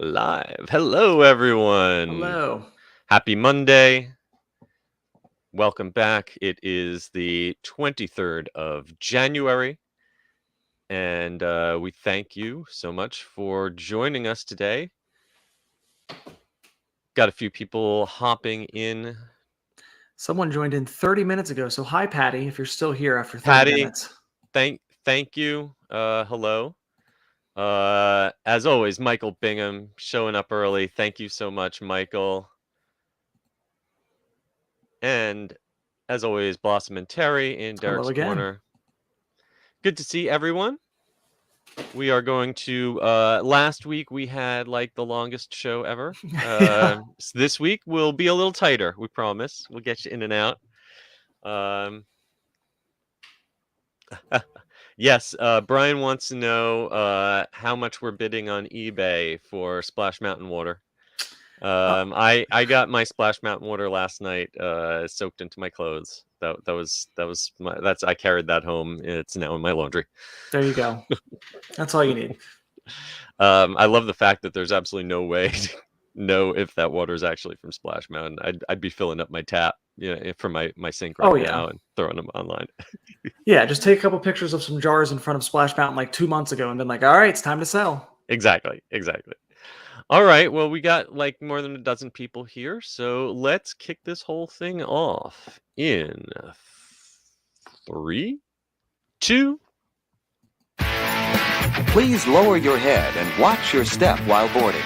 Live. Hello, everyone. Hello. Happy Monday. Welcome back. It is the 23rd of January, and we thank you so much for joining us today. Got a few people hopping in. Someone joined in 30 minutes ago. So hi, Patty, if you're still here after 30 Patty, minutes. thank you. Hello. As always, Michael Bingham showing up early. Thank you so much, Michael. And as always, Blossom and Terry in Hello Derek's again. corner. Good to see everyone. We are going to last week we had like the longest show ever. Yeah. This week will be a little tighter, we promise. We'll get you in and out. Yes, Brian wants to know how much we're bidding on eBay for Splash Mountain water. I got my Splash Mountain water last night, soaked into my clothes. That was I carried that home. It's now in my laundry. There you go. That's all you need. I love the fact that there's absolutely no way to know if that water is actually from Splash Mountain. I'd be filling up my tap, from my sink right now and throwing them online. Yeah, just take a couple pictures of some jars in front of Splash Mountain like 2 months ago and been like, all right, it's time to sell. Exactly. All right, well, we got like more than a dozen people here, so let's kick this whole thing off in 3, 2. Please lower your head and watch your step while boarding.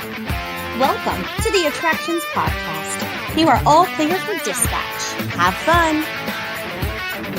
Welcome to the Attractions Podcast. You are all clear for dispatch. Have fun.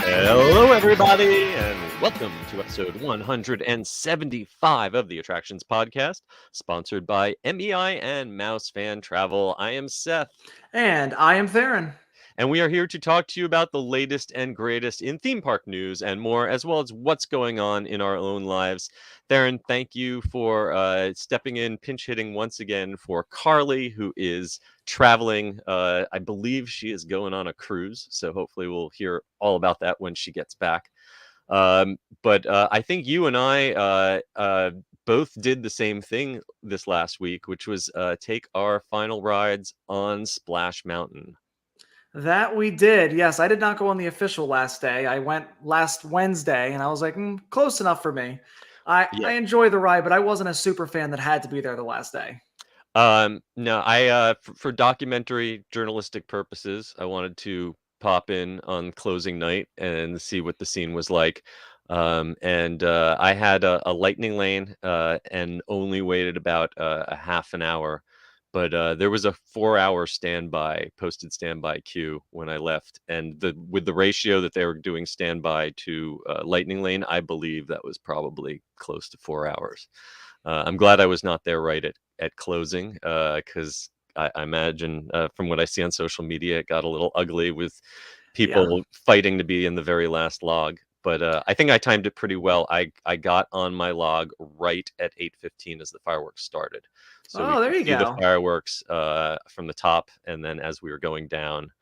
Hello, everybody, and welcome to episode 175 of the Attractions Podcast, sponsored by MEI and Mouse Fan Travel. I am Seth. And I am Tharin. And we are here to talk to you about the latest and greatest in theme park news and more, as well as what's going on in our own lives. Tharin, thank you for stepping in, pinch hitting once again for Carly, who is traveling. I believe she is going on a cruise, so hopefully we'll hear all about that when she gets back. But I think you and I both did the same thing this last week, which was take our final rides on Splash Mountain. That we did. Yes, I did not go on the official last day. I went last Wednesday, and I was like, close enough for me. I enjoy the ride, but I wasn't a super fan that had to be there the last day. No, I for documentary journalistic purposes, I wanted to pop in on closing night and see what the scene was like. And I had a lightning lane and only waited about a half an hour. But there was a 4-hour posted standby queue when I left, and with the ratio that they were doing standby to lightning lane, I believe that was probably close to 4 hours. I'm glad I was not there right at closing, because I imagine from what I see on social media, it got a little ugly with people fighting to be in the very last log. But I think I timed it pretty well. I got on my log right at 8:15 as the fireworks started. So there you see go. the fireworks from the top, and then as we were going down,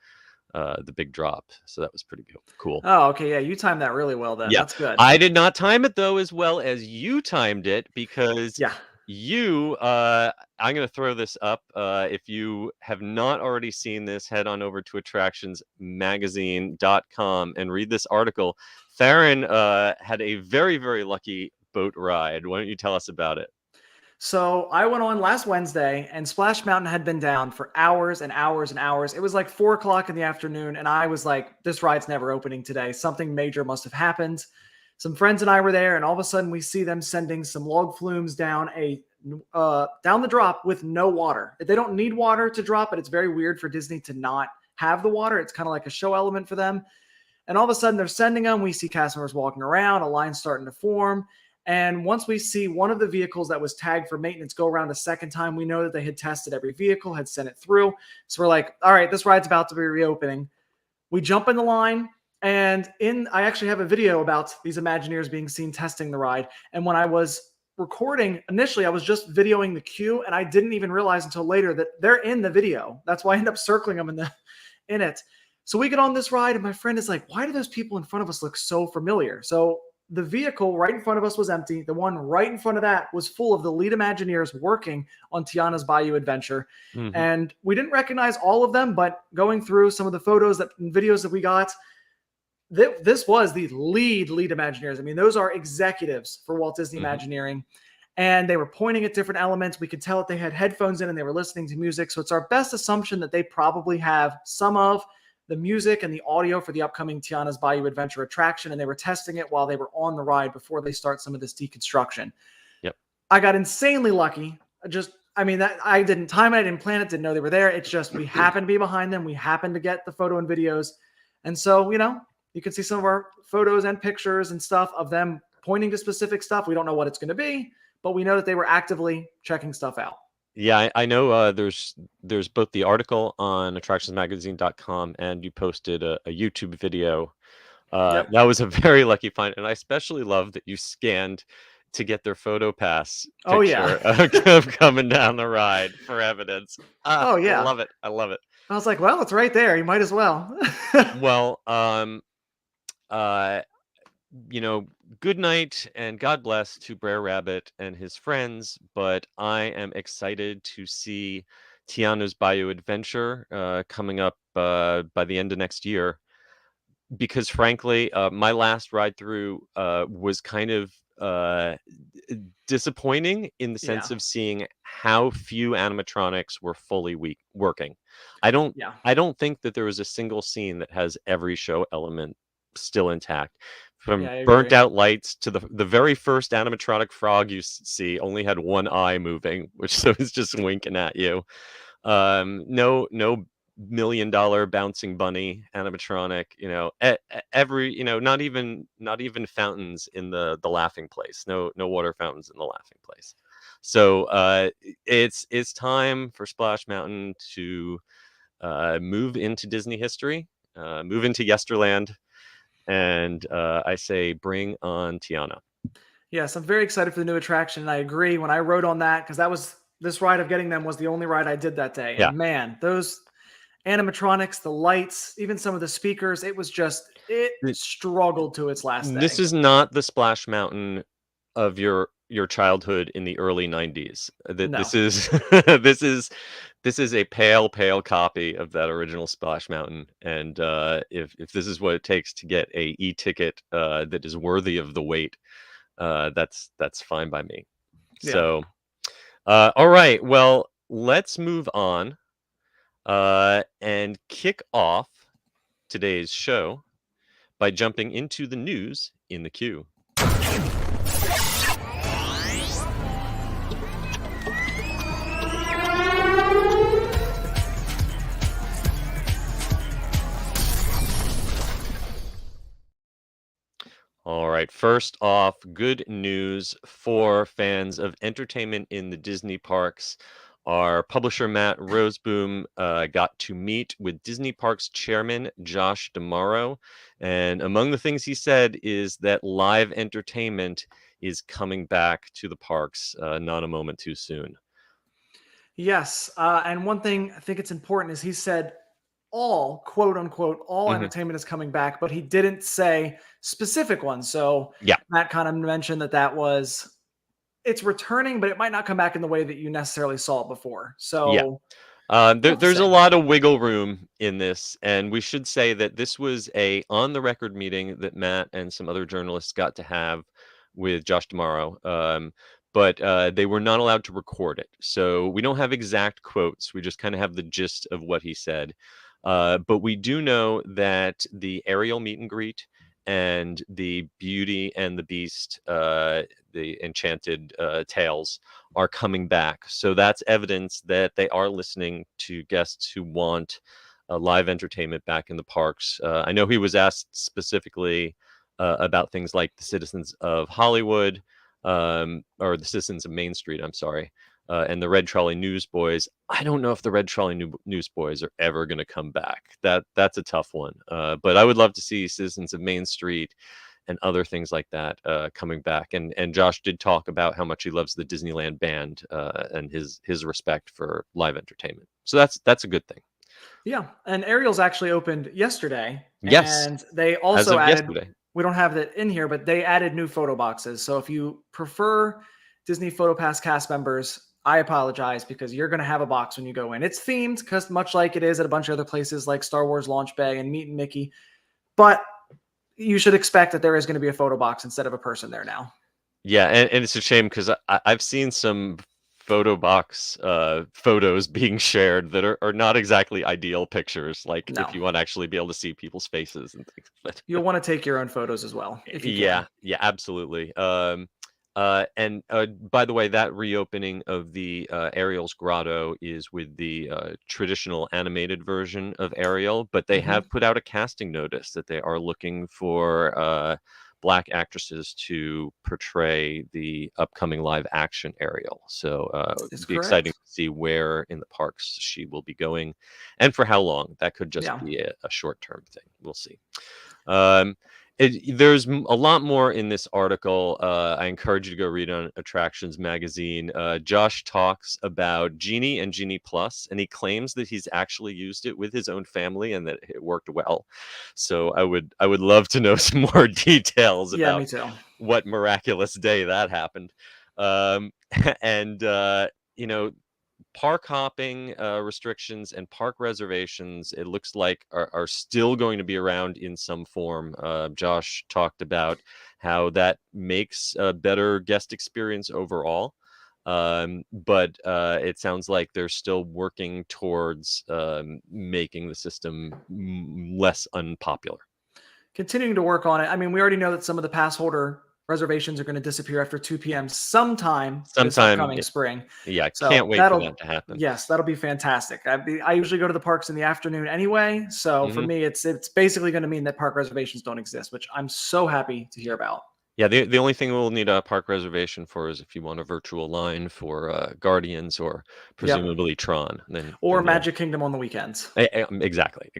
the big drop. So that was pretty cool. Oh, okay. Yeah, you timed that really well then. Yeah. That's good. I did not time it, though, as well as you timed it, because you, I'm going to throw this up. If you have not already seen this, head on over to attractionsmagazine.com and read this article. Tharin had a very, very lucky boat ride. Why don't you tell us about it? So I went on last Wednesday, and Splash Mountain had been down for hours and hours and hours. It was like 4 o'clock in the afternoon, and I was like, this ride's never opening today. Something major must have happened. Some friends and I were there, and all of a sudden we see them sending some log flumes down the drop with no water. They don't need water to drop, but it's very weird for Disney to not have the water. It's kind of like a show element for them. And all of a sudden they're sending them. We see cast members walking around, a line starting to form. And once we see one of the vehicles that was tagged for maintenance go around a second time, we know that they had tested every vehicle, had sent it through. So we're like, all right, this ride's about to be reopening. We jump in the line, and I actually have a video about these Imagineers being seen testing the ride. And when I was recording, initially I was just videoing the queue, and I didn't even realize until later that they're in the video. That's why I end up circling them in it. So we get on this ride, and my friend is like, why do those people in front of us look so familiar? So the vehicle right in front of us was empty. The one right in front of that was full of the lead Imagineers working on Tiana's Bayou Adventure. Mhm. And we didn't recognize all of them, but going through some of the photos and videos that we got, this was the lead Imagineers. I mean, those are executives for Walt Disney Imagineering. And they were pointing at different elements. We could tell that they had headphones in and they were listening to music. So it's our best assumption that they probably have some of the music and the audio for the upcoming Tiana's Bayou Adventure attraction. And they were testing it while they were on the ride before they start some of this deconstruction. Yep. I got insanely lucky. That I didn't time it, I didn't plan it, didn't know they were there. It's just we happened to be behind them. We happened to get the photo and videos. And so, you can see some of our photos and pictures and stuff of them pointing to specific stuff. We don't know what it's going to be, but we know that they were actively checking stuff out. Yeah, I know there's both the article on attractionsmagazine.com and you posted a YouTube video. Yep. That was a very lucky find. And I especially love that you scanned to get their photo pass Oh, yeah. picture of coming down the ride for evidence. Oh, yeah. I love it. I love it. I was like, well, it's right there. You might as well. Well, good night and God bless to Brer Rabbit and his friends, but I am excited to see Tiana's Bayou Adventure coming up by the end of next year, because frankly, my last ride through was kind of disappointing in the sense Yeah. of seeing how few animatronics were fully working. I don't think that there was a single scene that has every show element still intact. From Yeah, I burnt agree. out lights to the very first animatronic frog you see only had one eye moving, which so was just winking at you. No $1 million bouncing bunny animatronic. Every not even fountains in the laughing place. No water fountains in the laughing place. So it's time for Splash Mountain to move into Disney history, move into Yesterland. And I say, bring on Tiana. Yes, I'm very excited for the new attraction. And I agree when I wrote on that, because this ride of getting them was the only ride I did that day. Yeah. And man, those animatronics, the lights, even some of the speakers, it struggled to its last day. This is not the Splash Mountain of your childhood in the early 90s. No. This is this is a pale copy of that original Splash Mountain. And if this is what it takes to get a e-ticket that is worthy of the wait, that's fine by me. Yeah. So all right, well, let's move on and kick off today's show by jumping into the news in the queue. All right, first off, good news for fans of entertainment in the Disney parks. Our publisher, Matt Roseboom, got to meet with Disney Parks chairman, Josh D'Amaro. And among the things he said is that live entertainment is coming back to the parks, not a moment too soon. Yes. And one thing I think it's important is he said all, quote unquote, all entertainment is coming back, but he didn't say specific ones. So yeah, Matt kind of mentioned it's returning, but it might not come back in the way that you necessarily saw it before. So yeah. There's a lot of wiggle room in this, and we should say that this was a on-the-record meeting that Matt and some other journalists got to have with Josh D'Amaro, but they were not allowed to record it. So we don't have exact quotes. We just kind of have the gist of what he said. But we do know that the Ariel meet and greet and the Beauty and the Beast, the Enchanted tales, are coming back. So that's evidence that they are listening to guests who want live entertainment back in the parks. I know he was asked specifically about things like the Citizens of Hollywood, or the Citizens of Main Street, I'm sorry, and the Red Trolley Newsboys. I don't know if the Red Trolley Newsboys are ever going to come back. That's a tough one. But I would love to see Citizens of Main Street and other things like that coming back. And Josh did talk about how much he loves the Disneyland band and his respect for live entertainment. So that's a good thing. Yeah, and Ariel's actually opened yesterday. Yes, and they also as of added yesterday. we don't have that in here, but they added new photo boxes. So if you prefer Disney PhotoPass cast members, I apologize because you're going to have a box when you go in. It's themed because much like it is at a bunch of other places like Star Wars Launch Bay and Meet and Mickey, but you should expect that there is going to be a photo box instead of a person there now. Yeah, and it's a shame because I've seen some photo box photos being shared that are not exactly ideal pictures. Like No. if you want to actually be able to see people's faces and things. But You'll want to take your own photos as well if you yeah, can. yeah, absolutely. And by the way, that reopening of the Ariel's Grotto is with the traditional animated version of Ariel, but they have put out a casting notice that they are looking for Black actresses to portray the upcoming live action Ariel. So It's it'll be exciting correct. to see where in the parks she will be going and for how long. That could just Yeah. be a short-term thing. We'll see. There's a lot more in this article. I encourage you to go read on Attractions Magazine. Josh talks about Genie and Genie Plus, and he claims that he's actually used it with his own family and that it worked well. So I would love to know some more details Yeah, about me too. what miraculous day that happened. And you know, park hopping restrictions and park reservations, it looks like are still going to be around in some form. Josh talked about how that makes a better guest experience overall. But it sounds like they're still working towards making the system less unpopular. Continuing to work on it. I mean, we already know that some of the pass holder reservations are going to disappear after 2 p.m. sometime this Sometime, upcoming spring. yeah, can't So wait for that to happen. yes, that'll be fantastic. I usually go to the parks in the afternoon anyway. So for me, it's basically going to mean that park reservations don't exist, which I'm so happy to hear about. Yeah, the only thing we'll need a park reservation for is if you want a virtual line for Guardians or Yep. presumably Tron. Then Or Magic Kingdom on the weekends. exactly.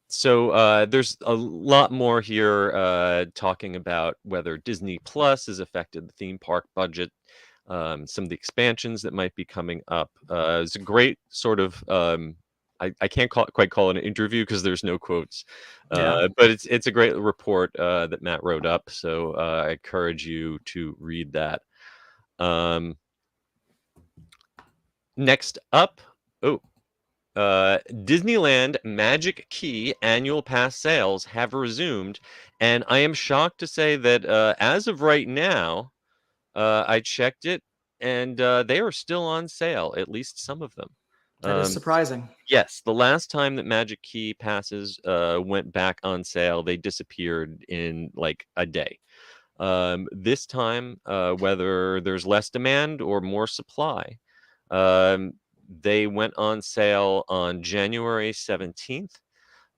So there's a lot more here talking about whether Disney Plus has affected the theme park budget, some of the expansions that might be coming up. It's a great sort of I can't quite call it an interview because there's no quotes, Yeah. but it's a great report that Matt wrote up. So I encourage you to read that. Next up, Disneyland Magic Key annual pass sales have resumed, and I am shocked to say that as of right now, I checked it, and they are still on sale, at least some of them. That is surprising. Yes, the last time that Magic Key passes went back on sale, they disappeared in like a day. This time, whether there's less demand or more supply, they went on sale on January 17th.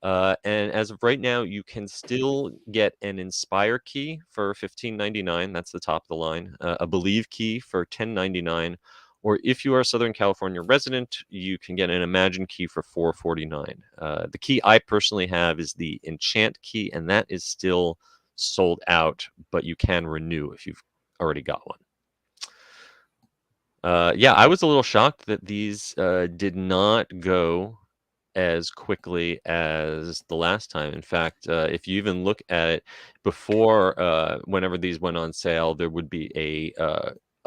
And as of right now, you can still get an Inspire key for $15.99. That's the top of the line. A Believe key for $10.99. Or if you are a Southern California resident, you can get an Imagine key for $4.49. The key I personally have is the Enchant key, and that is still sold out, but you can renew if you've already got one. Yeah, I was a little shocked that these did not go as quickly as the last time. In fact, if you even look at it before, whenever these went on sale, there would be a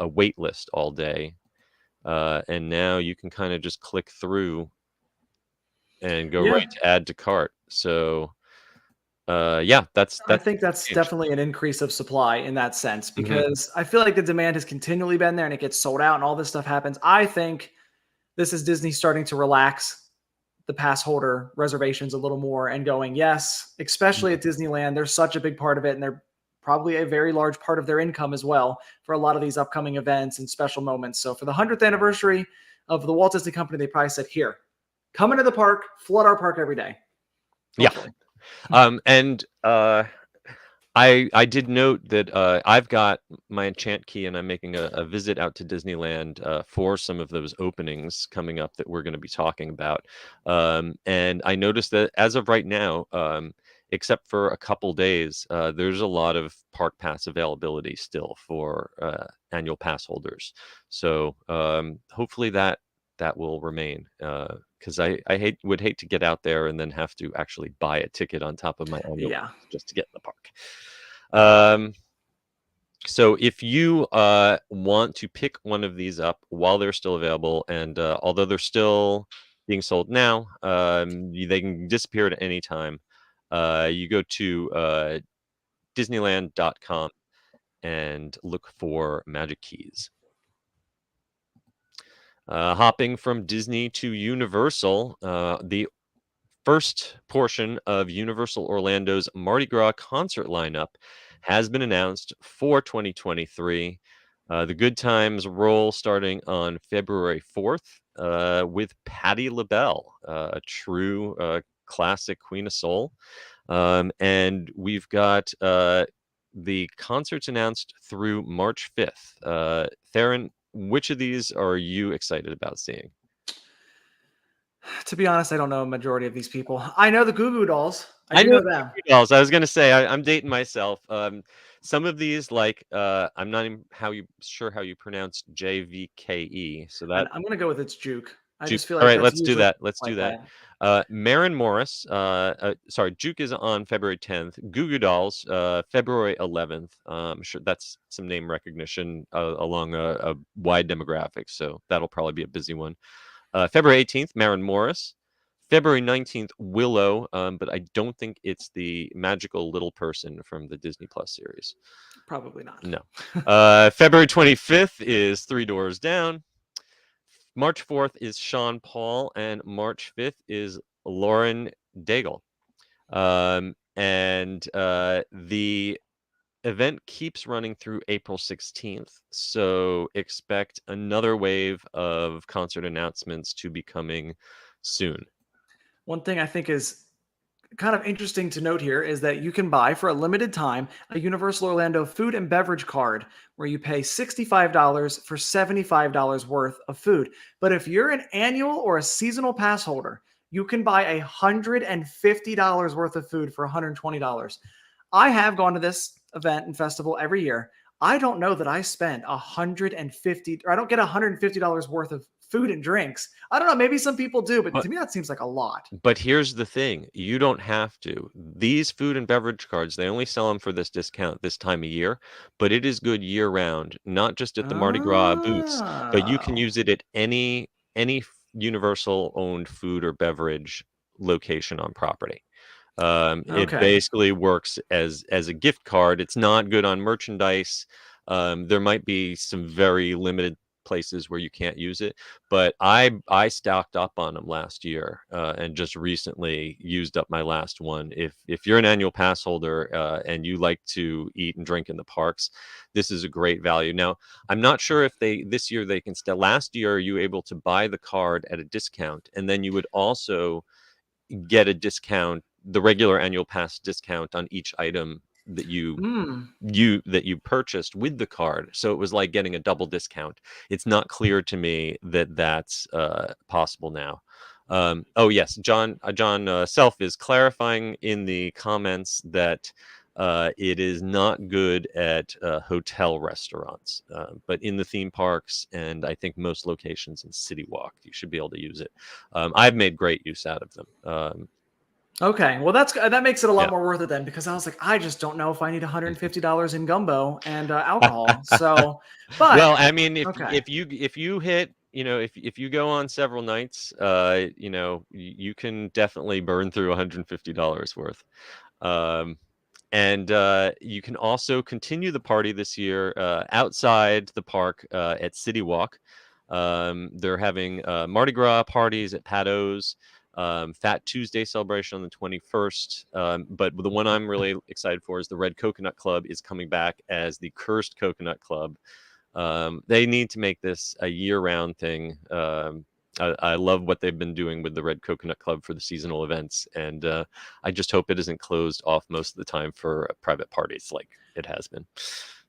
wait list all day, and now you can kind of just click through and go right to add to cart. So yeah, I think that's definitely an increase of supply in that sense Mm-hmm. because I feel like the demand has continually been there and it gets sold out and all this stuff happens. I think this is Disney starting to relax the pass holder reservations a little more and going, yes, especially at Disneyland, they're such a big part of it and they're probably a very large part of their income as well for a lot of these upcoming events and special moments. So for the 100th anniversary of the Walt Disney Company, they probably said, here, come into the park, flood our park every day. Hopefully. Yeah. And I did note that I've got my Enchant key and I'm making a visit out to Disneyland for some of those openings coming up that we're going to be talking about. And I noticed that as of right now, except for a couple days, there's a lot of park pass availability still for annual pass holders. So hopefully that that will remain, because I would hate to get out there and then have to actually buy a ticket on top of my annual Yeah. pass just to get in the park. So if you want to pick one of these up while they're still available, and although they're still being sold now, they can disappear at any time. You go to Disneyland.com and look for Magic Keys. Hopping from Disney to Universal, the first portion of Universal Orlando's Mardi Gras concert lineup has been announced for 2023. The Good Times roll starting on February 4th with Patti LaBelle, a true classic Queen of Soul. And we've got the concerts announced through March 5th. Tharin, which of these are you excited about seeing? To be honest, I don't know a majority of these people. I know the Goo Goo Dolls. I I do know know the them. Goo Goo Dolls. I was gonna say I'm dating myself. Some of these, like I'm not even sure how you pronounce JVKE. So that I'm gonna go with it's Juke. I Juke. just feel All like right, that's let's do usually that. Let's do like that. that. Maren Morris. Sorry, Juke is on February 10th. Goo Goo Dolls, February 11th. I'm sure that's some name recognition along a wide demographic. So that'll probably be a busy one. February 18th, Maren Morris. February 19th, Willow, but I don't think it's the magical little person from the Disney Plus series. Probably not. No. February 25th is Three Doors Down. March 4th is Sean Paul, and March 5th is Lauren Daigle. And the event keeps running through April 16th, so expect another wave of concert announcements to be coming soon. One thing I think is kind of interesting to note here is that you can buy for a limited time a Universal Orlando food and beverage card where you pay $65 for $75 worth of food. But if you're an annual or a seasonal pass holder, you can buy $150 worth of food for $120. I have gone to this event and festival every year. I don't know that I spend 150 or I don't get $150 worth of food and drinks. I don't know, maybe some people do, but But to me that seems like a lot. But here's the thing, you don't have to. These food and beverage cards, they only sell them for this discount this time of year, but it is good year round, not just at the Mardi Gras booths, but you can Oh, use it at any Universal owned food or beverage location on property. It okay. basically works as a gift card. It's not good on merchandise. There might be some very limited places where you can't use it, but I stocked up on them last year and just recently used up my last one. If you're an annual pass holder and you like to eat and drink in the parks, this is a great value. Now, I'm not sure if this year they can still. Last year, you were able to buy the card at a discount, and then you would also get a discount, the regular annual pass discount on each item that Hmm. you purchased with the card. So it was like getting a double discount. It's not clear to me that that's possible now. Oh yes, John Self is clarifying in the comments that it is not good at hotel restaurants, but in the theme parks and I think most locations in City Walk, you should be able to use it. I've made great use out of them. Okay. Well, that makes it a lot Yeah. more worth it then because I was like, I just don't know if I need $150 in gumbo and alcohol. So, but Well, I mean, okay. if you hit, if you go on several nights, you can definitely burn through $150 worth. Um, and you can also continue the party this year outside the park at City Walk. They're having Mardi Gras parties at Patos, Fat Tuesday celebration on the 21st. But the one I'm really excited for is the Red Coconut Club is coming back as the Cursed Coconut Club. They need to make this a year-round thing. I love what they've been doing with the Red Coconut Club for the seasonal events, and I just hope it isn't closed off most of the time for private parties like it has been.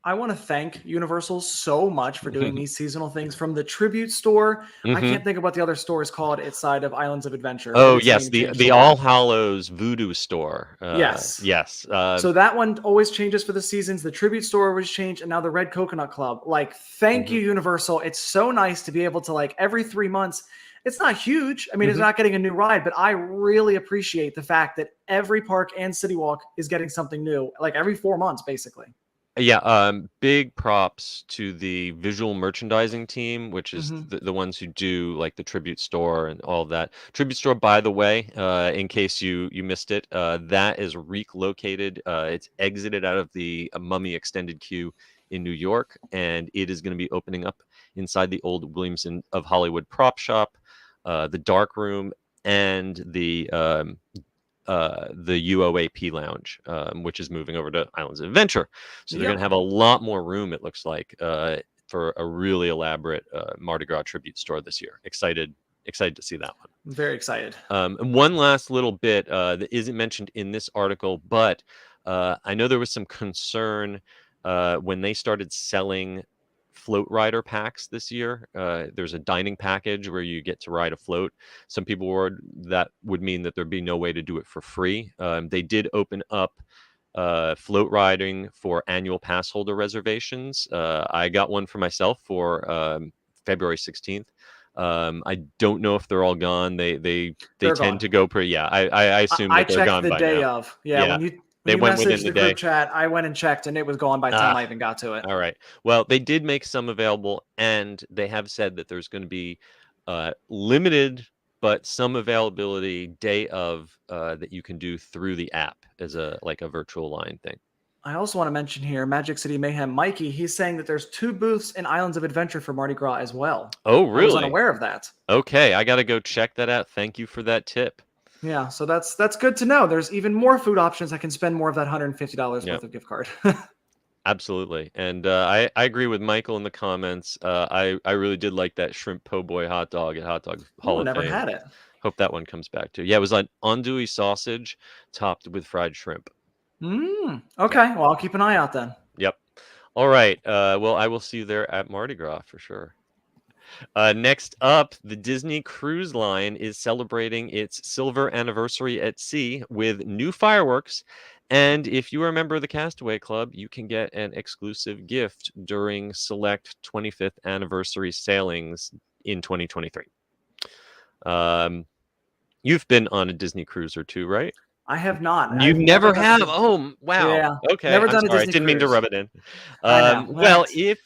I want to thank Universal so much for doing these seasonal things from the tribute store. I can't think of what the other store is called outside of Islands of Adventure, but Oh its yes, name changed the a lot. All Hallows Voodoo store. Yes. Yes. So that one always changes for the seasons. The tribute store was changed, and now the Red Coconut Club. Like, thank you, Universal. It's so nice to be able to, like, every 3 months. It's not huge. I mean, it's not getting a new ride, but I really appreciate the fact that every park and City Walk is getting something new, like every 4 months, basically. Yeah, big props to the visual merchandising team, which is Mhm. the ones who do like the tribute store and all of that. Tribute store, by the way, in case you missed it, that is located. It's exited out of the Mummy extended queue in New York, and it is going to be opening up inside the old Williamson of Hollywood prop shop, the dark room, and the UOAP lounge, which is moving over to Islands of Adventure. So they're going to have a lot more room, it looks like, for a really elaborate Mardi Gras tribute store this year. Excited to see that one. I'm very excited. And one last little bit that isn't mentioned in this article, but I know there was some concern when they started selling float rider packs this year. There's a dining package where you get to ride a float. Some people were that would mean that there'd be no way to do it for free. They did open up float riding for annual pass holder reservations. I got one for myself for February 16th. I don't know if they're all gone. They They're tend gone. to go pretty. Yeah, I assume I that they're checked gone the by day now. of. Yeah, Yeah, when they you went within messaged the the group day. chat, I went and checked, and it was gone by the time Ah, I even got to it. all right. Well, they did make some available, and they have said that there's going to be limited, but some availability day of that you can do through the app as a virtual line thing. I also want to mention here, Magic City Mayhem Mikey, he's saying that there's 2 booths in Islands of Adventure for Mardi Gras as well. Oh, I was really? unaware of that. Okay, I got to go check that out. Thank you for that tip. Yeah, so that's good to know. There's even more food options. I can spend more of that $150 Yeah. worth of gift card. Absolutely. And I agree with Michael in the comments. I really did like that shrimp po' boy hot dog at Hot Dog Hall Ooh, of never Fame. had it. Hope that one comes back too. Yeah, it was an andouille sausage topped with fried shrimp. Okay, well, I'll keep an eye out then. Yep. All right. Well, I will see you there at Mardi Gras for sure. Next up, the Disney Cruise Line is celebrating its silver anniversary at sea with new fireworks. And if you are a member of the Castaway Club, you can get an exclusive gift during select 25th anniversary sailings in 2023. You've been on a Disney cruise or two, right? I have not. You I've never done have? a- Oh, wow. Yeah, Okay, never I'm done a sorry. I Disney didn't mean to cruise. rub it in. I know. Well, That's- if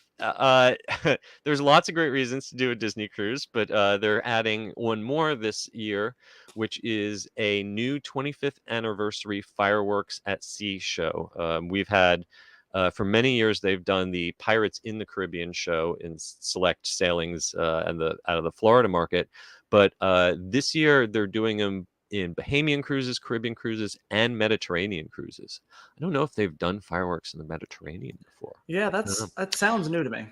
there's lots of great reasons to do a Disney cruise, but they're adding one more this year, which is a new 25th anniversary fireworks at sea show. We've had for many years they've done the Pirates in the Caribbean show in select sailings and out of the Florida market, but this year they're doing them in Bahamian cruises, Caribbean cruises, and Mediterranean cruises. I don't know if they've done fireworks in the Mediterranean before. yeah, that sounds new to me.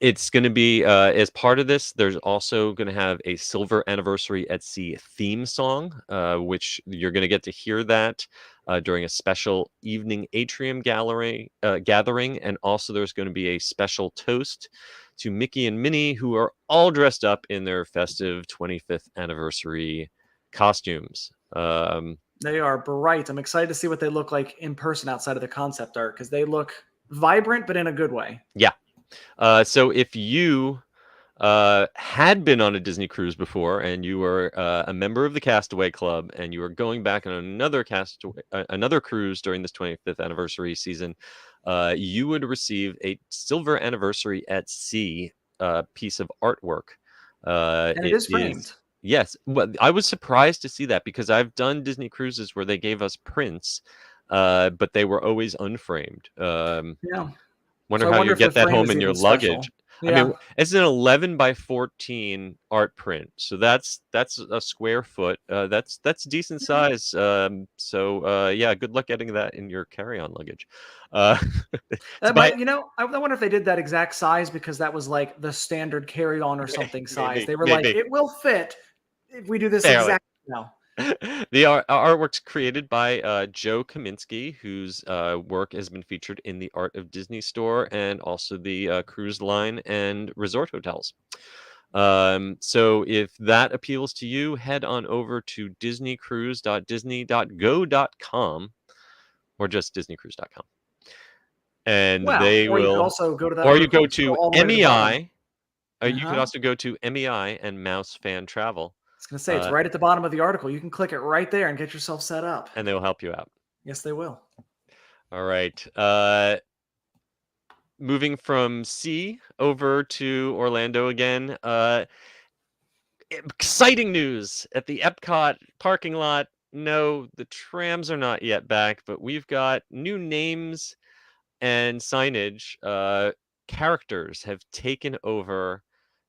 It's going to be as part of this. There's also going to have a silver anniversary at sea theme song, which you're going to get to hear that during a special evening atrium gathering, and also there's going to be a special toast to Mickey and Minnie, who are all dressed up in their festive 25th anniversary costumes. They are bright. I'm excited to see what they look like in person outside of the concept art because they look vibrant, but in a good way. Yeah. So if you had been on a Disney cruise before and you were a member of the Castaway Club and you were going back on another cruise during this 25th anniversary season, you would receive a silver anniversary at sea piece of artwork. And it is framed. Yes, but I was surprised to see that because I've done Disney cruises where they gave us prints, but they were always unframed. Yeah. Wonder So I how wonder you if the get that frame home is in your even special. luggage. I Yeah. mean, it's an 11 by 14 art print, so that's a square foot. That's decent size. So yeah, good luck getting that in your carry-on luggage. That might, I wonder if they did that exact size because that was like the standard carry-on or something size. Maybe, They were like, maybe. it will fit if we do this Barely. exact. No. The artwork's created by Joe Kaminsky, whose work has been featured in the Art of Disney store and also the cruise line and resort hotels. So if that appeals to you, head on over to disneycruise.disney.go.com or just disneycruise.com. And Wow. they Or you could will, also go to that or you article go and scroll to all the way to the bottom. MEI. You could Uh-huh. also go to MEI and Mouse Fan Travel, I was going to say, it's right at the bottom of the article. You can click it right there and get yourself set up. and they will help you out. Yes, they will. All right. Moving from C over to Orlando again. Exciting news at the Epcot parking lot. No, the trams are not yet back, but we've got new names and signage. Characters have taken over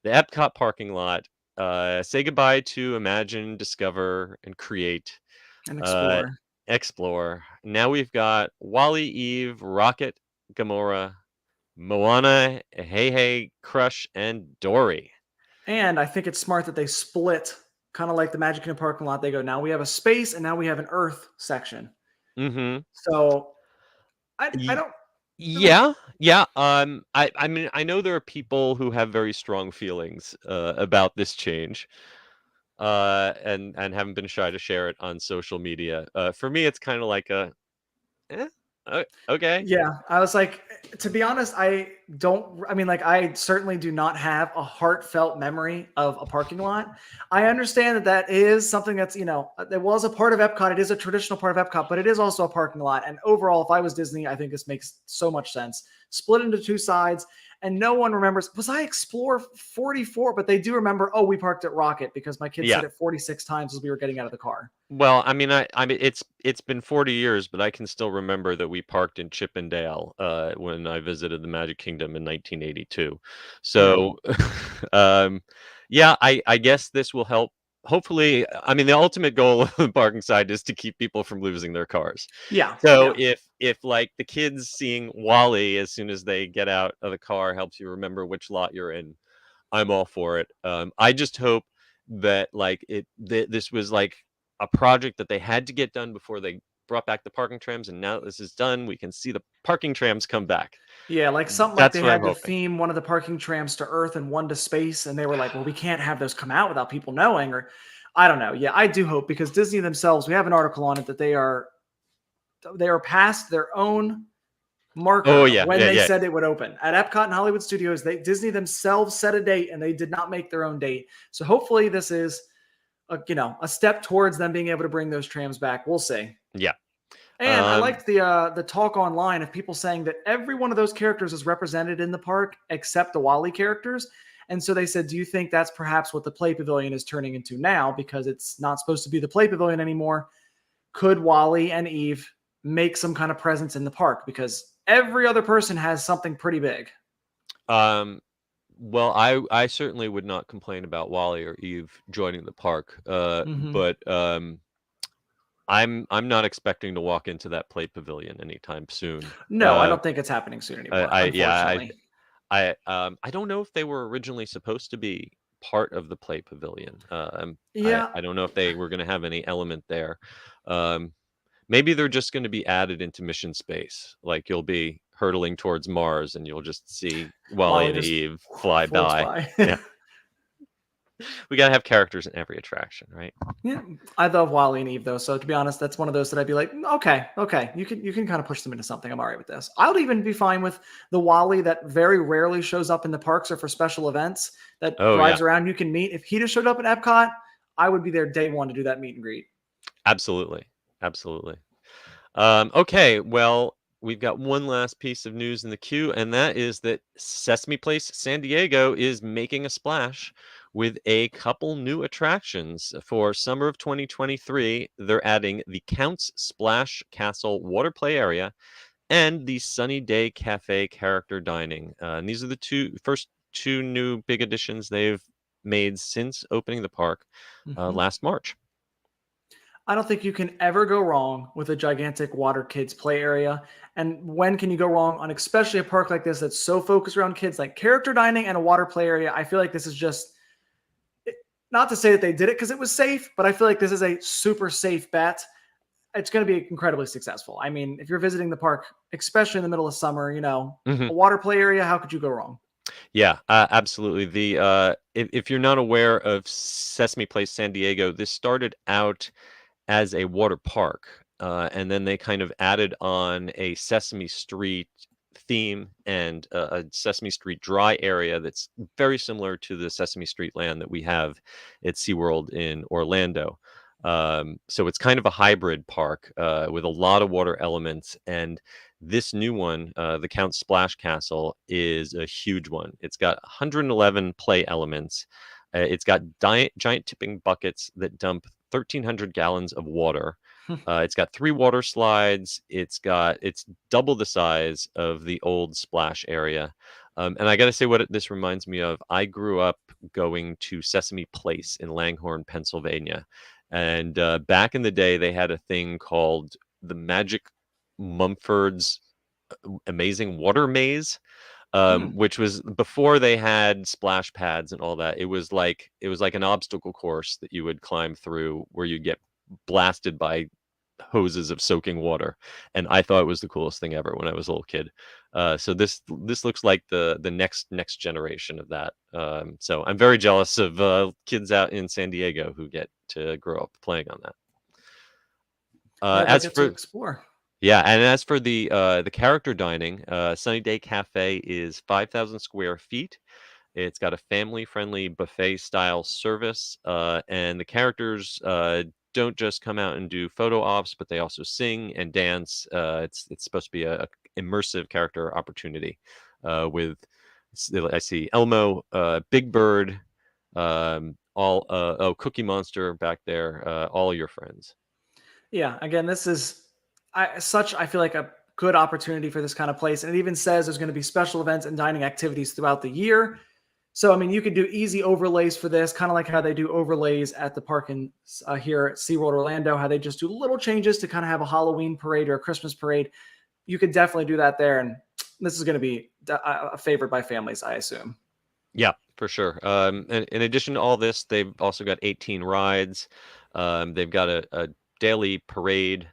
the Epcot parking lot. Say goodbye to Imagine, Discover, and Create. And Uh, explore. Explore. Now we've got Wally, Eve, Rocket, Gamora, Moana, Hey Hey, Crush, and Dory. And I think it's smart that they split, kind of like the Magic Kingdom parking lot. They go, now we have a space and now we have an Earth section. Mm-hmm. So I don't. Yeah, yeah. I mean, I know there are people who have very strong feelings about this change, and haven't been shy to share it on social media. For me, it's kind of like eh, okay. Yeah, I was like, to be honest, I don't. I mean, like, I certainly do not have a heartfelt memory of a parking lot. I understand that that is something that's, that was a part of Epcot. It is a traditional part of Epcot, but it is also a parking lot. And overall, if I was Disney, I think this makes so much sense. Split into two sides, and no one remembers. Was I Explore 44? But they do remember. Oh, we parked at Rocket because my kid Yeah. said it 46 times as we were getting out of the car. Well, I mean, it's been 40 years, but I can still remember that we parked in Chippendale when I visited the Magic Kingdom in 1982. So, yeah, I guess this will help. Hopefully, I mean, the ultimate goal of the parking side is to keep people from losing their cars. Yeah. So yeah. if like the kids seeing Wally as soon as they get out of the car helps you remember which lot you're in, I'm all for it. I just hope that like this was like a project that they had to get done before they brought back the parking trams, and now that this is done, we can see the parking trams come back. Yeah, like something like That's they what I'm had to hoping. theme one of the parking trams to Earth and one to space, and they were like, "Well, we can't have those come out without people knowing." Or, I don't know. Yeah, I do hope because Disney themselves, we have an article on it that they are past their own marker Oh of yeah, when yeah, they yeah. said it would open at Epcot and Hollywood Studios. Disney themselves set a date, and they did not make their own date. So hopefully, this is a step towards them being able to bring those trams back. We'll see. Yeah. And I liked the talk online of people saying that every one of those characters is represented in the park except the Wally characters. And so they said, do you think that's perhaps what the Play Pavilion is turning into now because it's not supposed to be the Play Pavilion anymore? Could Wally and Eve make some kind of presence in the park? Because every other person has something pretty big. Well, I certainly would not complain about Wally or Eve joining the park. But I'm not expecting to walk into that Play Pavilion anytime soon. No, I don't think it's happening soon anymore, unfortunately. I don't know if they were originally supposed to be part of the Play Pavilion. Yeah. I don't know if they were going to have any element there. Maybe they're just going to be added into Mission Space. Like you'll be hurtling towards Mars and you'll just see Wally and just Eve fly floats by. Yeah. We got to have characters in every attraction, right? Yeah, I love Wally and Eve though. So to be honest, that's one of those that I'd be like, okay, you can kind of push them into something. I'm all right with this. I'll even be fine with the Wally that very rarely shows up in the parks or for special events that drives around. You can meet. If he just showed up at Epcot, I would be there day one to do that meet and greet. Absolutely. Okay, well, we've got one last piece of news in the queue, and that is that Sesame Place San Diego is making a splash with a couple new attractions. For summer of 2023, they're adding the Count's Splash Castle water play area and the Sunny Day Cafe character dining. And these are the first two new big additions they've made since opening the park last March. I don't think you can ever go wrong with a gigantic water kids play area. And when can you go wrong on especially a park like this that's so focused around kids, like character dining and a water play area? I feel like this is just not to say that they did it because it was safe, but I feel like this is a super safe bet. It's going to be incredibly successful. I mean, if you're visiting the park, especially in the middle of summer, Mhm. a water play area, how could you go wrong? Yeah, absolutely. If you're not aware of Sesame Place San Diego, this started out as a water park, and then they kind of added on a Sesame Street theme and a Sesame Street dry area that's very similar to the Sesame Street land that we have at SeaWorld in Orlando. So it's kind of a hybrid park with a lot of water elements. And this new one, the Count Splash Castle, is a huge one. It's got 111 play elements. It's got giant tipping buckets that dump 1,300 gallons of water. It's got 3 water slides. It's double the size of the old splash area. And I got to say what this reminds me of. I grew up going to Sesame Place in Langhorne, Pennsylvania. And back in the day, they had a thing called the Magic Mumford's Amazing Water Maze, which was before they had splash pads and all that. It was like an obstacle course that you would climb through where you get blasted by hoses of soaking water, and I thought it was the coolest thing ever when I was a little kid. So this looks like the next generation of that. So I'm very jealous of kids out in San Diego who get to grow up playing on that. Yeah, they As get to for explore. Yeah, and as for the character dining, Sunny Day Cafe is 5,000 square feet. It's got a family-friendly buffet-style service, and the characters don't just come out and do photo ops, but they also sing and dance. It's supposed to be a immersive character opportunity with I see Elmo, Big Bird, Cookie Monster back there, all your friends. Yeah, again, this is I feel like a good opportunity for this kind of place. And it even says there's going to be special events and dining activities throughout the year. So, I mean, you could do easy overlays for this, kind of like how they do overlays at the park here at SeaWorld Orlando, how they just do little changes to kind of have a Halloween parade or a Christmas parade. You could definitely do that there. And this is going to be a favorite by families, I assume. Yeah, for sure. And in addition to all this, they've also got 18 rides. They've got a daily parade,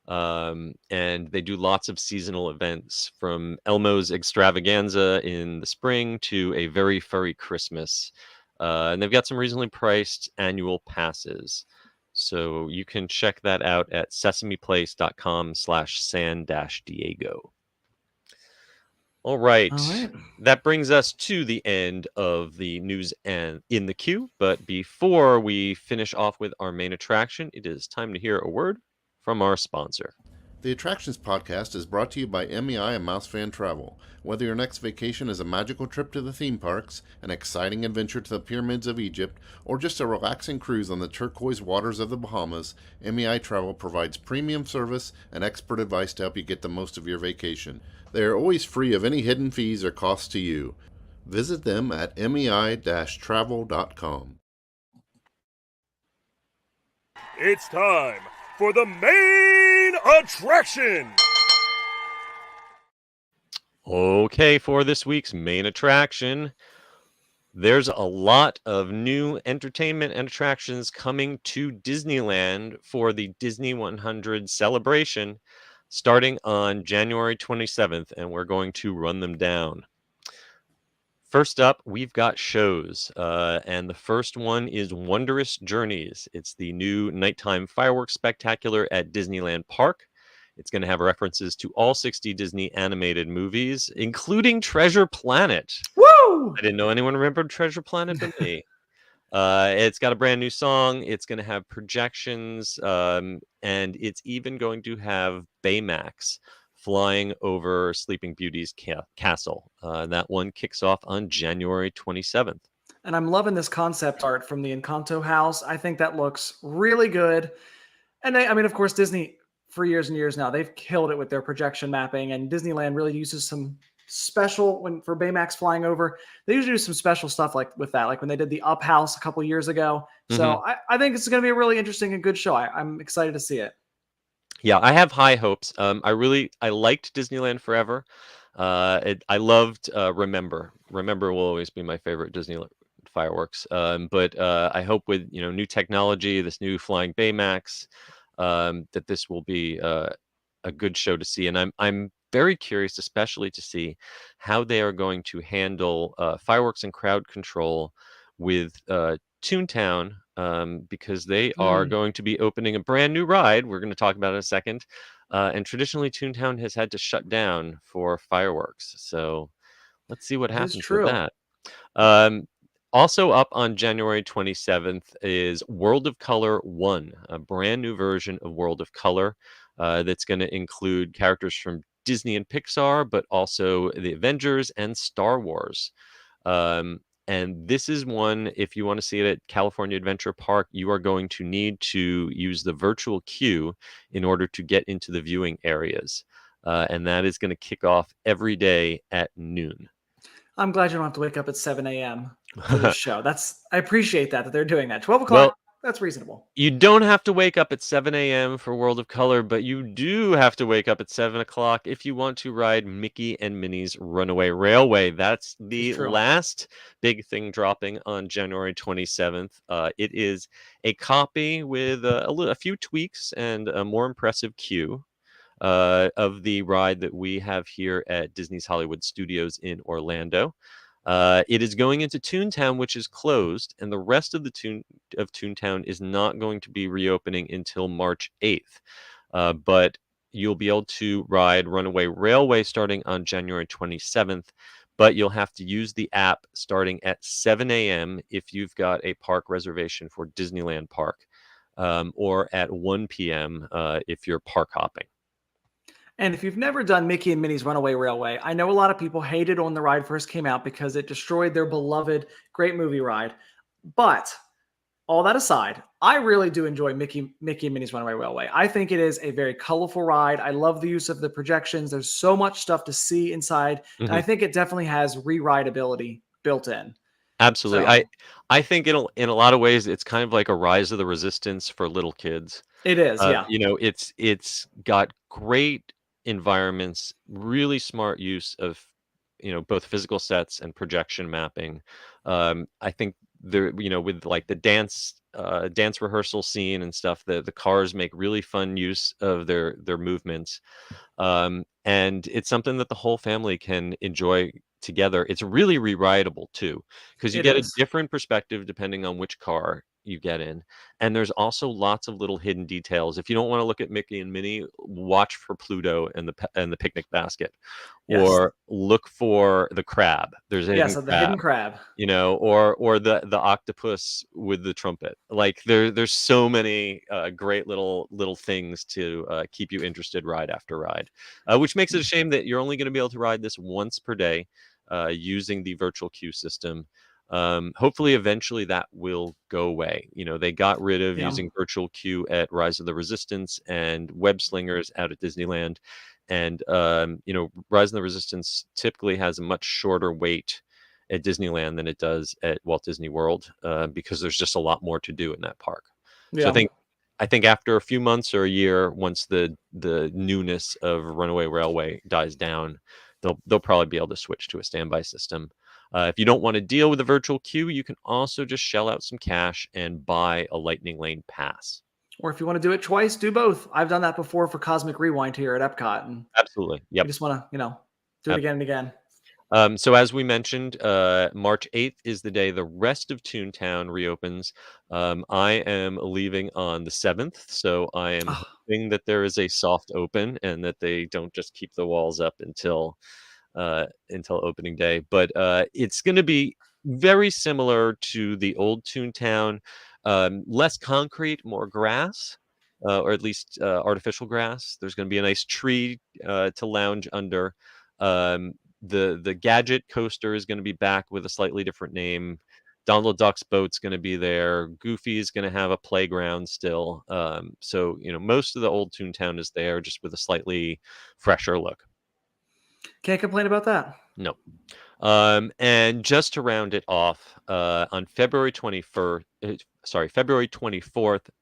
and they do lots of seasonal events from Elmo's Extravaganza in the spring to a very furry Christmas. And they've got some reasonably priced annual passes. So you can check that out at sesameplace.com/San-Diego. All right. All right. That brings us to the end of the news and in the queue. But before we finish off with our main attraction, it is time to hear a word from our sponsor. The Attractions Podcast is brought to you by MEI and MouseFan Travel. Whether your next vacation is a magical trip to the theme parks, an exciting adventure to the pyramids of Egypt, or just a relaxing cruise on the turquoise waters of the Bahamas, MEI Travel provides premium service and expert advice to help you get the most of your vacation. They are always free of any hidden fees or costs to you. Visit them at mei-travel.com. It's time for the main attraction. Okay, for this week's main attraction, there's a lot of new entertainment and attractions coming to Disneyland for the Disney100 celebration starting on January 27th, and we're going to run them down. First up, we've got shows, and the first one is Wondrous Journeys. It's the new nighttime fireworks spectacular at Disneyland Park. It's going to have references to all 60 Disney animated movies, including Treasure Planet. Woo! I didn't know anyone remembered Treasure Planet but me. It's got a brand new song. It's going to have projections, and it's even going to have Baymax flying over Sleeping Beauty's castle. That one kicks off on January 27th. And I'm loving this concept art from the Encanto house. I think that looks really good. And I mean, of course, Disney for years and years now, they've killed it with their projection mapping, and Disneyland really uses some special for Baymax flying over. They usually do some special stuff like with that, like when they did the Up House a couple years ago. So I think it's going to be a really interesting and good show. I'm excited to see it. Yeah, I have high hopes. I liked Disneyland Forever. I loved Remember. Remember will always be my favorite Disney fireworks. But I hope with new technology, this new flying Baymax, that this will be a good show to see. And I'm very curious, especially to see how they are going to handle fireworks and crowd control with Toontown, because they are Hmm. going to be opening a brand new ride. We're going to talk about it in a second. And traditionally, Toontown has had to shut down for fireworks. So let's see what That is happens with true. that. Um, Also up on January 27th is World of Color 1, a brand new version of World of Color that's going to include characters from Disney and Pixar, but also the Avengers and Star Wars. Um, and this is one, if you want to see it at California Adventure Park, you are going to need to use the virtual queue in order to get into the viewing areas. And that is going to kick off every day at noon. I'm glad you don't have to wake up at 7 a.m. for this show. I appreciate that they're doing that. 12 Well, o'clock, that's reasonable. you don't have to wake up at 7 a.m. for World of Color, but you do have to wake up at 7 o'clock if you want to ride Mickey and Minnie's Runaway Railway. That's It's the true. last big thing dropping on January 27th. It is a copy with a few tweaks and a more impressive queue of the ride that we have here at Disney's Hollywood Studios in Orlando. It is going into Toontown, which is closed, and the rest of Toontown is not going to be reopening until March 8th. But you'll be able to ride Runaway Railway starting on January 27th, but you'll have to use the app starting at 7 a.m. if you've got a park reservation for Disneyland Park, or at 1 p.m. If you're park hopping. And if you've never done Mickey and Minnie's Runaway Railway, I know a lot of people hated on the ride first came out because it destroyed their beloved great movie ride. But all that aside, I really do enjoy Mickey and Minnie's Runaway Railway. I think it is a very colorful ride. I love the use of the projections. There's so much stuff to see inside, and I Mhm. think it definitely has re-rideability built in. Absolutely. So I think in a lot of ways it's kind of like a rise of the resistance for little kids. it is, yeah. It's got great environments, really smart use of both physical sets and projection mapping. I think there with like the dance rehearsal scene and stuff, the cars make really fun use of their movements. And it's something that the whole family can enjoy together. It's really re-rideable too, because you It get a is. different perspective depending on which car you get in. And there's also lots of little hidden details. If you don't want to look at Mickey and Minnie, watch for Pluto and the picnic basket, Yes. or look for the crab. There's a hidden Yes, of the hidden crab, crab. or the octopus with the trumpet. Like there's so many great little things to keep you interested ride after ride, which makes it a shame that you're only going to be able to ride this once per day using the virtual queue system. Hopefully eventually that will go away. They got rid of Yeah. using virtual queue at Rise of the Resistance and Web Slingers out at Disneyland. And Rise of the Resistance typically has a much shorter wait at Disneyland than it does at Walt Disney World, because there's just a lot more to do in that park. So I Yeah. think I think after a few months or a year, once the newness of Runaway Railway dies down, they'll probably be able to switch to a standby system. If you don't want to deal with the virtual queue, you can also just shell out some cash and buy a Lightning Lane pass. Or if you want to do it twice, do both. I've done that before for Cosmic Rewind here at Epcot, and Absolutely. you Yep. just want to, do it again and again. So as we mentioned, March 8th is the day the rest of Toontown reopens. I am leaving on the 7th, so I am Oh, hoping that there is a soft open and that they don't just keep the walls up until opening day. But it's going to be very similar to the old Toontown, less concrete, more grass. Or at least artificial grass. There's going to be a nice tree to lounge under. The gadget coaster is going to be back with a slightly different name. Donald Duck's boat's going to be there. Goofy is going to have a playground still. So most of the old Toontown is there, just with a slightly fresher look. can't complain about that. No. And just to round it off, on February 24th,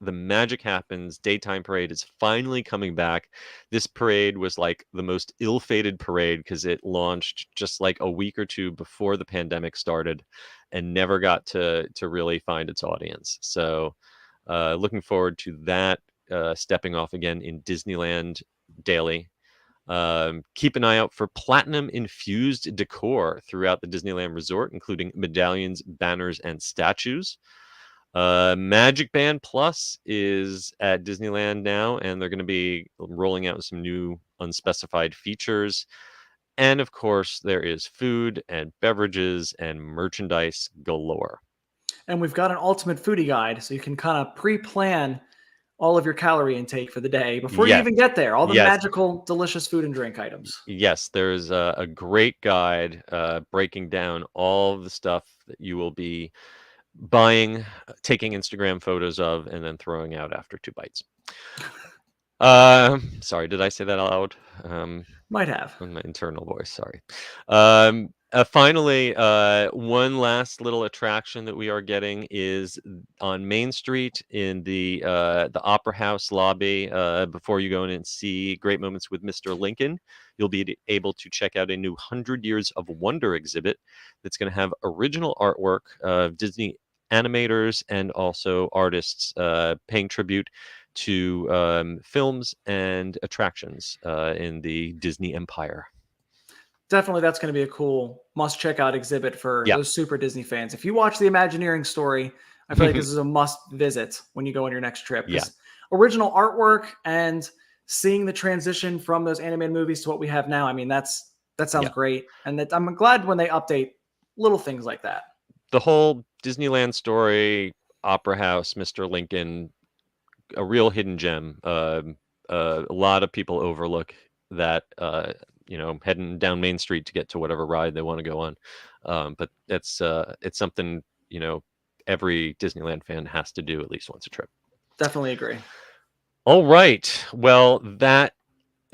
the Magic Happens daytime parade is finally coming back. This parade was like the most ill-fated parade because it launched just like a week or two before the pandemic started. and never got to really find its audience. So looking forward to that stepping off again in Disneyland daily. Keep an eye out for platinum infused decor throughout the Disneyland Resort, including medallions, banners, and statues. Magic Band Plus is at Disneyland now, and they're going to be rolling out some new unspecified features. And of course, there is food and beverages and merchandise galore. And we've got an ultimate foodie guide, so you can kind of pre-plan all of your calorie intake for the day before you Yes. even get there. All the Yes. magical, delicious food and drink items. Yes, there's a great guide breaking down all of the stuff that you will be buying, taking Instagram photos of, and then throwing out after 2 bites. Sorry, did I say that out loud? Might have. On my internal voice, sorry. Finally, one last little attraction that we are getting is on Main Street in the Opera House lobby. Before you go in and see Great Moments with Mr. Lincoln, you'll be able to check out a new 100 Years of Wonder exhibit that's going to have original artwork of Disney animators and also artists paying tribute to films and attractions in the Disney Empire. Definitely, that's going to be a cool must-check-out exhibit for Yeah. those super Disney fans. If you watch the Imagineering story, I feel like this is a must-visit when you go on your next trip. Yeah. Original artwork and seeing the transition from those animated movies to what we have now, I mean, that sounds Yeah. great. And I'm glad when they update little things like that. The whole Disneyland story, Opera House, Mr. Lincoln, a real hidden gem. A lot of people overlook that, heading down Main Street to get to whatever ride they want to go on. But it's something, every Disneyland fan has to do at least once a trip. Definitely agree. All right. Well, that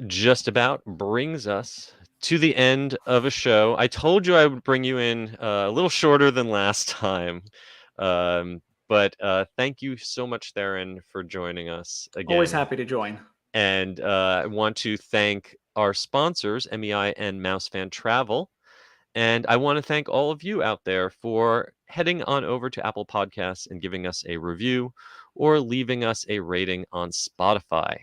just about brings us to the end of a show. I told you I would bring you in a little shorter than last time. But thank you so much, Tharin, for joining us again. Always happy to join. And I want to thank our sponsors, MEI and MouseFan Travel. And I want to thank all of you out there for heading on over to Apple Podcasts and giving us a review or leaving us a rating on Spotify.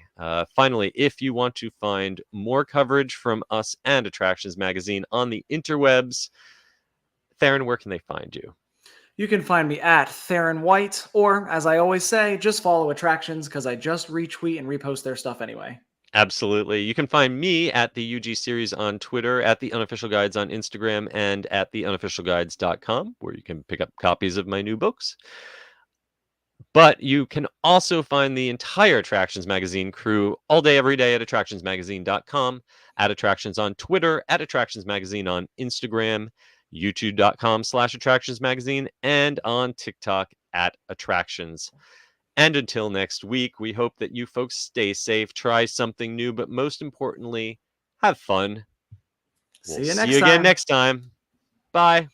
Finally, if you want to find more coverage from us and Attractions Magazine on the interwebs, Tharin, where can they find you? You can find me at Tharin White, or as I always say, just follow Attractions because I just retweet and repost their stuff anyway. Absolutely. You can find me at the UG Series on Twitter, at the Unofficial Guides on Instagram, and at theunofficialguides.com, where you can pick up copies of my new books. But you can also find the entire Attractions Magazine crew all day, every day at attractionsmagazine.com, at Attractions on Twitter, at Attractions Magazine on Instagram, youtube.com/attractionsmagazine, and on TikTok at Attractions. And until next week, we hope that you folks stay safe, try something new, but most importantly, have fun. See you See you again next time. Bye.